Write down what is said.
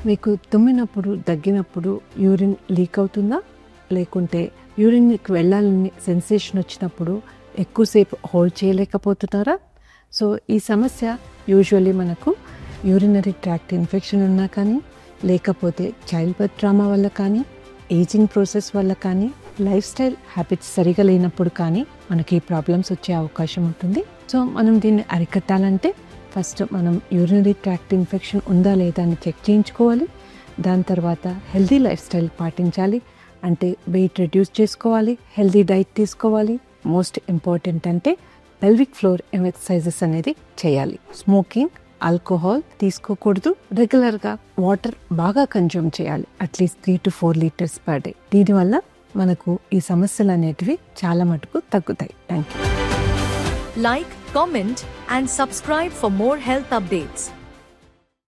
మీకు తుమ్మినప్పుడు దగ్గినప్పుడు urine leak అవుతుందా, లేకుంటే యూరిన్కి వెళ్ళాలని సెన్సేషన్ వచ్చినప్పుడు ఎక్కువసేపు హోల్డ్ చేయలేకపోతున్నారా? సో ఈ సమస్య యూజువల్లీ మనకు యూరినరీ ట్రాక్ట్ ఇన్ఫెక్షన్ ఉన్నా కానీ, లేకపోతే చైల్డ్ బర్త్ ట్రామా వల్ల కానీ, ఏజింగ్ ప్రాసెస్ వల్ల కానీ, లైఫ్ స్టైల్ హ్యాబిట్స్ సరిగా లేనప్పుడు కానీ మనకి ప్రాబ్లమ్స్ వచ్చే అవకాశం ఉంటుంది. సో మనం దీన్ని అరికట్టాలంటే ఫస్ట్ మనం యూరినరీ ట్రాక్ట్ ఇన్ఫెక్షన్ ఉందా లేదా అని చెక్ చేయించుకోవాలి. దాని తర్వాత హెల్దీ లైఫ్ స్టైల్ పాటించాలి. అంటే వెయిట్ రెడ్యూస్ చేసుకోవాలి, హెల్దీ డైట్ తీసుకోవాలి. మోస్ట్ ఇంపార్టెంట్ అంటే పెల్విక్ ఫ్లోర్ ఎక్సర్సైజెస్ అనేది చేయాలి. స్మోకింగ్, ఆల్కహాల్ తీసుకోకూడదు. రెగ్యులర్గా వాటర్ బాగా కన్జ్యూమ్ చేయాలి, at least 3 to 4 liters per day. దీనివల్ల మనకు ఈ సమస్యలు అనేటివి చాలా మటుకు తగ్గుతాయి. Thank you. Like, comment and subscribe for more health updates.